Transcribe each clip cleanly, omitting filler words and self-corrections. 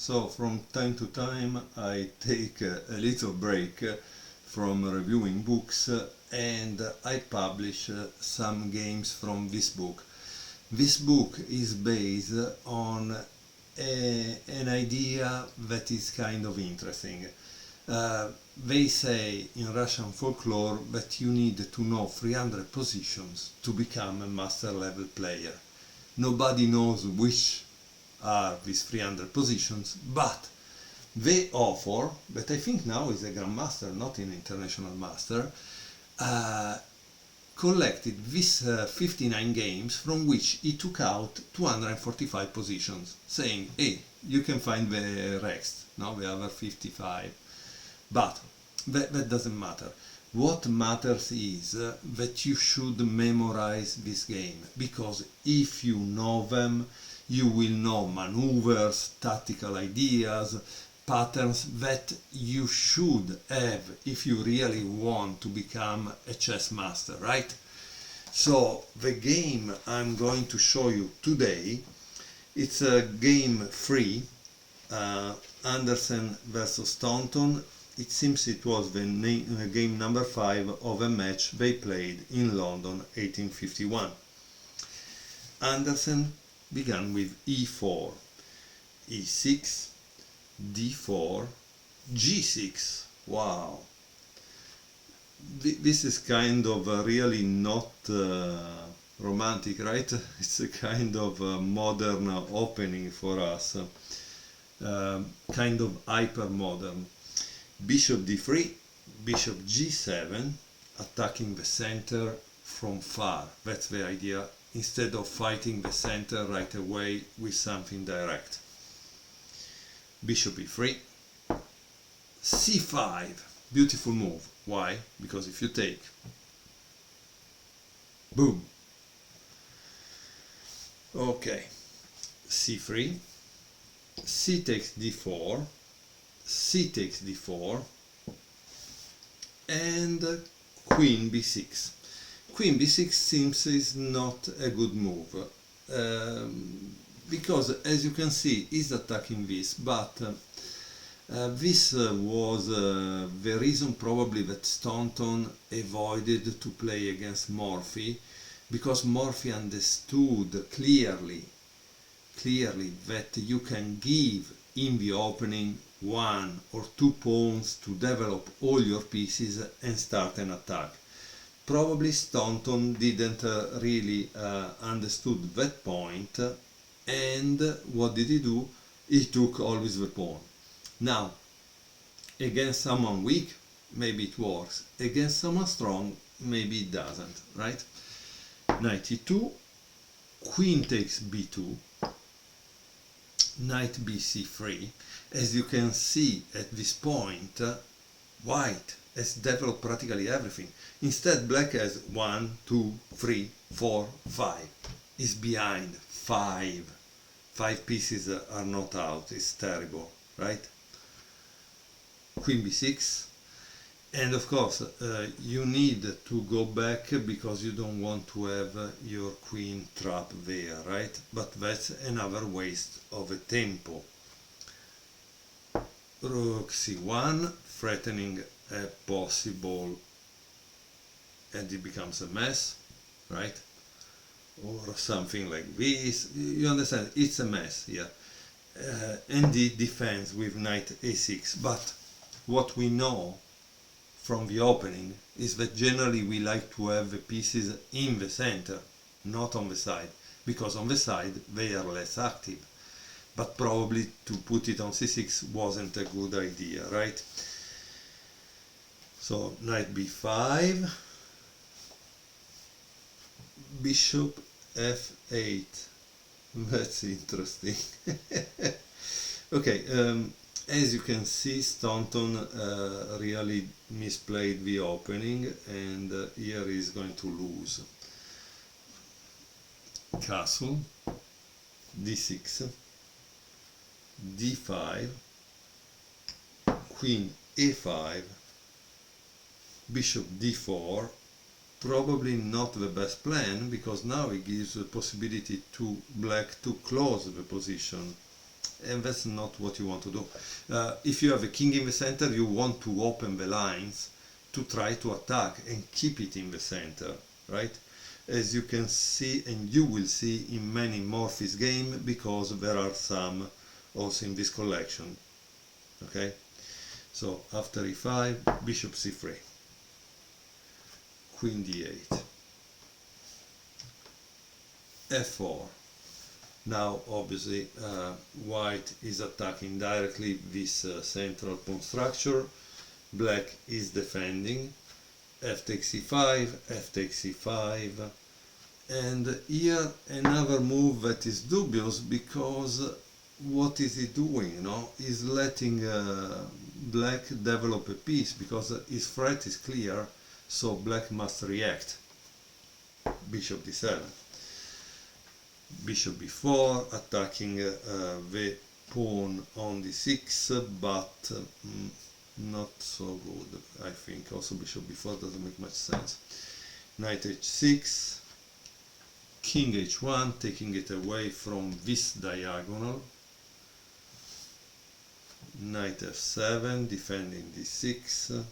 So from time to time I take a little break from reviewing books and I publish some games from this book. This book is based on an idea that is kind of interesting. They say in Russian folklore that you need to know 300 positions to become a master level player. Nobody knows which are these 300 positions, but the author, that I think now is a grandmaster, not an international master, collected these 59 games from which he took out 245 positions, saying, hey, you can find the rest, no, the other 55. But that doesn't matter. What matters is that you should memorize this game, because if you know them, you will know maneuvers, tactical ideas, patterns that you should have if you really want to become a chess master, right? So the game I'm going to show you today, it's a game 3, Anderssen versus Staunton. It seems it was the game number 5 of a match they played in London 1851. Anderssen began with e4, e6, d4, g6. Wow! This is kind of really not romantic, right? It's a kind of modern opening for us, kind of hyper-modern. Bishop d3, bishop g7, attacking the center from far. That's the idea, instead of fighting the center right away with something direct. Bishop e3, c5, beautiful move. Why? Because if you take, boom. Okay, c3, c takes d4, c takes d4, and queen b6. Queen b6 seems is not a good move, because as you can see he's attacking this, but this was the reason probably that Staunton avoided to play against Morphy, because Morphy understood clearly that you can give in the opening 1 or 2 pawns to develop all your pieces and start an attack. Probably Staunton didn't really understood that point, and what did he do? He took always the pawn. Now, against someone weak, maybe it works. Against someone strong, maybe it doesn't, right? Knight e2, queen takes b2, knight bc3. As you can see at this point, white has developed practically everything. Instead, black has 1, 2, 3, 4, 5. Is behind 5. 5 pieces are not out. It's terrible, right? Queen b6, and of course you need to go back because you don't want to have your queen trapped there, right? But that's another waste of a tempo. Rook c1, threatening a possible, and it becomes a mess, right? Or something like this. You understand, it's a mess here. And it defends with knight a6, but what we know from the opening is that generally we like to have the pieces in the center, not on the side, because on the side they are less active. But probably to put it on c6 wasn't a good idea, right? So knight b5, bishop f8. That's interesting. Okay, as you can see, Staunton really misplayed the opening, and here he's going to lose. Castle, d6, d5, queen a5, bishop d4. Probably not the best plan, because now it gives the possibility to black to close the position and that's not what you want to do. If you have a king in the center, you want to open the lines to try to attack and keep it in the center, right? As you can see, and you will see in many Morpheus games, because there are some also in this collection. Okay, so after e5, bishop c3, queen d8, f4. Now obviously white is attacking directly this central pawn structure, black is defending, f takes e5, f takes e5, and here another move that is dubious, because what is he doing? He's letting black develop a piece, because his threat is clear, so black must react. Bishop d7, bishop b4, attacking the pawn on d6, but not so good, I think. Also bishop b4 doesn't make much sense. Knight h6, king h1, taking it away from this diagonal. Knight f7, defending d6,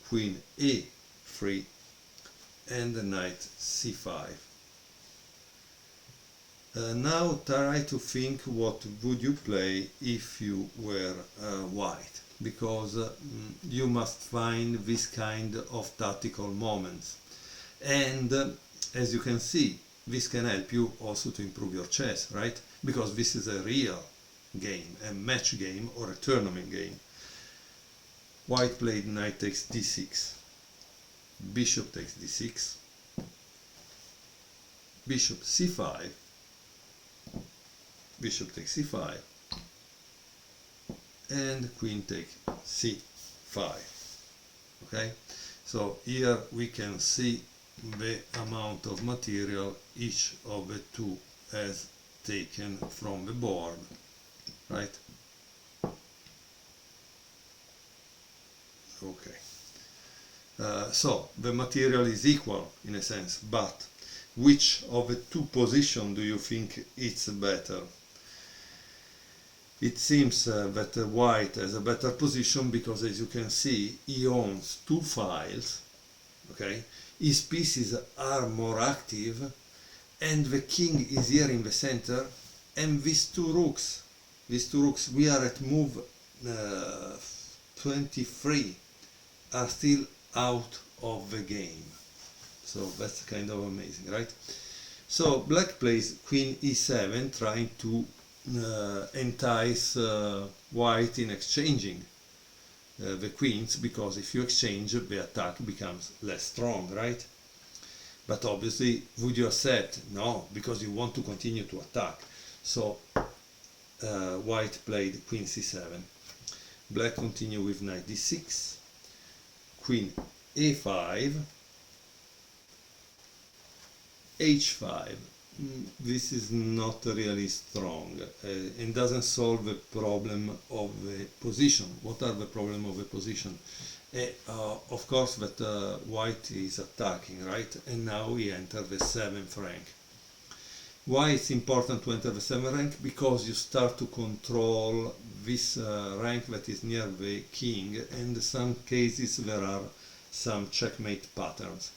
queen a3, and the knight c5. Now try to think what would you play if you were white, because you must find this kind of tactical moments, and as you can see, this can help you also to improve your chess, right? Because this is a real game, a match game or a tournament game. White played knight takes d6, bishop takes d6, bishop c5, bishop takes c5, and queen takes c5. Okay, so here we can see the amount of material each of the two has taken from the board, right? Okay, so the material is equal in a sense, but which of the two positions do you think it's better? It seems that white has a better position, because as you can see, he owns two files, okay? His pieces are more active, and the king is here in the center, and these two rooks, we are at move 23, are still out of the game. So that's kind of amazing, right? So black plays queen e7, trying to entice white in exchanging the queens, because if you exchange, the attack becomes less strong, right? But obviously, would you accept? No, because you want to continue to attack. So white played queen c7. Black continued with knight d6, queen a5, h5. This is not really strong and doesn't solve the problem of the position. What are the problems of the position? Of course that white is attacking, right? And now we enter the 7th rank. Why it's important to enter the 7th rank? Because you start to control this rank that is near the king, and in some cases there are some checkmate patterns.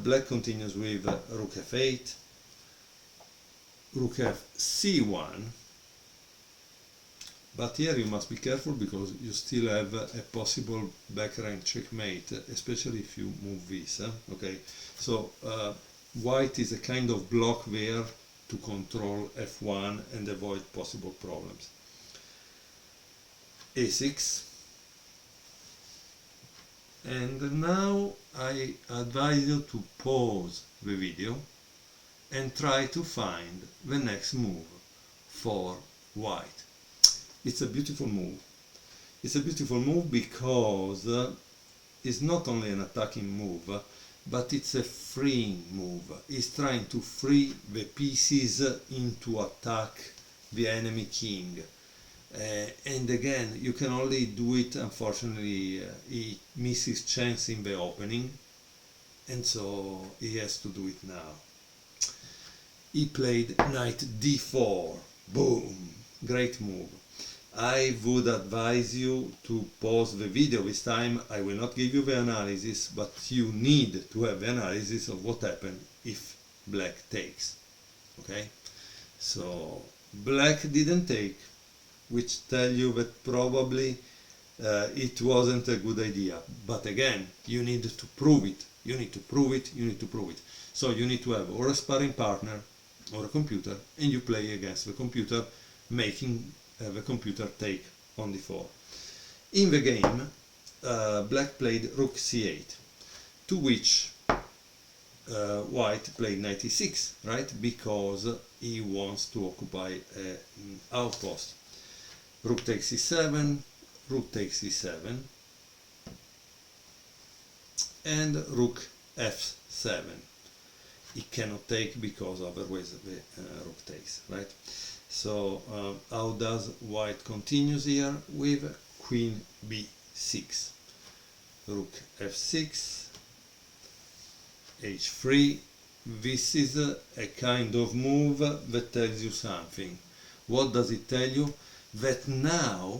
Black continues with rook f8, rook f c1, but here you must be careful, because you still have a possible back rank checkmate, especially if you move this. Okay, so white is a kind of block there to control f1 and avoid possible problems. a6. And now I advise you to pause the video and try to find the next move for white. It's a beautiful move. It's a beautiful move because it's not only an attacking move, but it's a freeing move. It's trying to free the pieces into attack the enemy king. And again, you can only do it, unfortunately, he misses chance in the opening, and so he has to do it now. He played knight d4, Boom! Great move. I would advise you to pause the video this time. I will not give you the analysis, but you need to have the analysis of what happened if black takes. Okay? So black didn't take, which tell you that probably it wasn't a good idea. But again, you need to prove it. You need to prove it. You need to prove it. So you need to have or a sparring partner or a computer, and you play against the computer, making the computer take on d4. In the game, black played rook c8, to which white played knight e6, right? Because he wants to occupy an outpost. Rook takes e7, rook takes e7, and rook f7. He cannot take because otherwise the rook takes, right? So how does white continues here? With queen b6, rook f6, h3. This is a kind of move that tells you something. What does it tell you? That now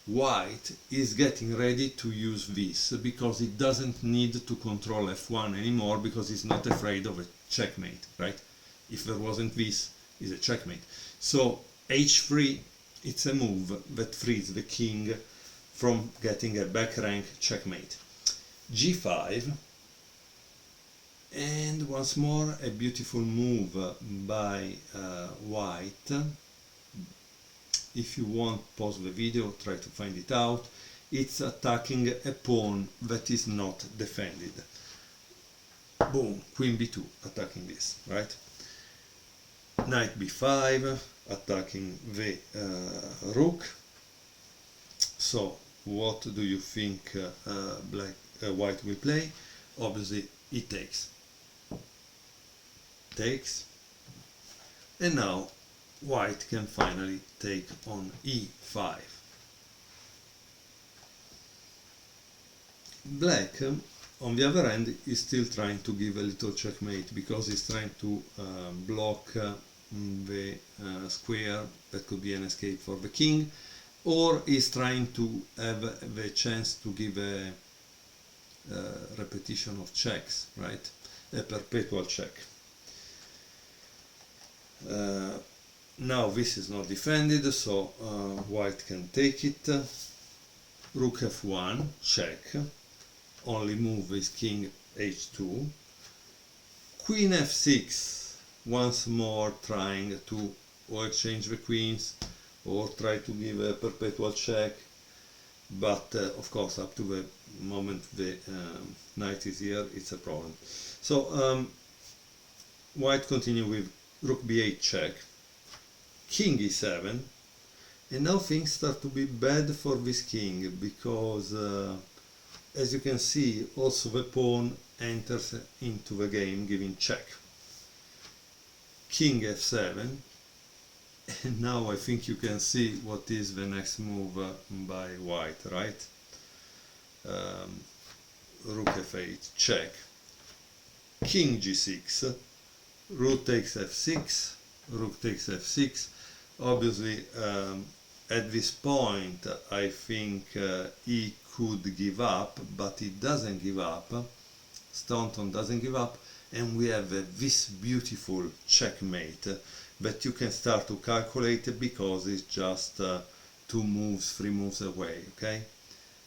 white is getting ready to use this, because it doesn't need to control f1 anymore, because he's not afraid of a checkmate, right? If there wasn't this, it's a checkmate. So h3, it's a move that frees the king from getting a back rank checkmate. g5, and once more a beautiful move by white. If you want, pause the video, try to find it out. It's attacking a pawn that is not defended. Boom, queen b2 attacking this, right? Knight b5 attacking the rook. So what do you think white will play? Obviously he takes, and now white can finally take on e5. Black, on the other hand, is still trying to give a little checkmate, because he's trying to block the square that could be an escape for the king, or is trying to have the chance to give a repetition of checks, right? A perpetual check. Now this is not defended, so white can take it. Rook f1, check. Only move is king h2. Queen f6, once more trying to or exchange the queens or try to give a perpetual check. But of course, up to the moment the knight is here, it's a problem. So white continue with rook b8 check, king e7, and now things start to be bad for this king, because as you can see, also the pawn enters into the game, giving check. King f7, and now I think you can see what is the next move by white, right? Rook f8, check. King g6, rook takes f6, rook takes f6. Obviously, at this point, I think he could give up, but he doesn't give up. Staunton doesn't give up, and we have this beautiful checkmate that you can start to calculate, because it's just 2 moves, 3 moves away, okay?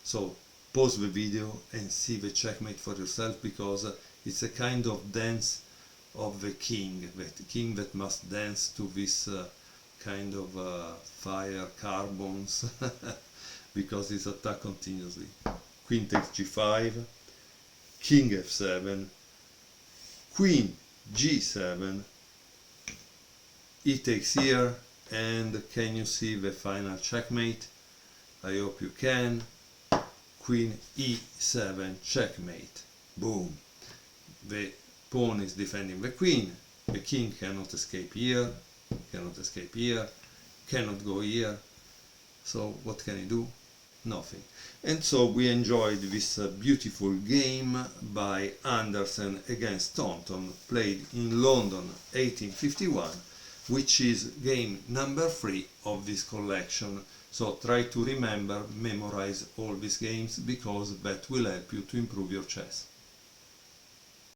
So pause the video and see the checkmate for yourself, because it's a kind of dance of the king that must dance to this kind of fire carbons because it's attacked continuously. Queen takes g5, king f7, queen g7, he takes here, and can you see the final checkmate? I hope you can. Queen e7, checkmate. Boom. The pawn is defending the queen, the king cannot escape here, cannot escape here, cannot go here, so what can he do? Nothing. And so we enjoyed this beautiful game by Anderssen against Staunton, played in London 1851. which is game number 3 of this collection. So try to remember, memorize all these games, because that will help you to improve your chess.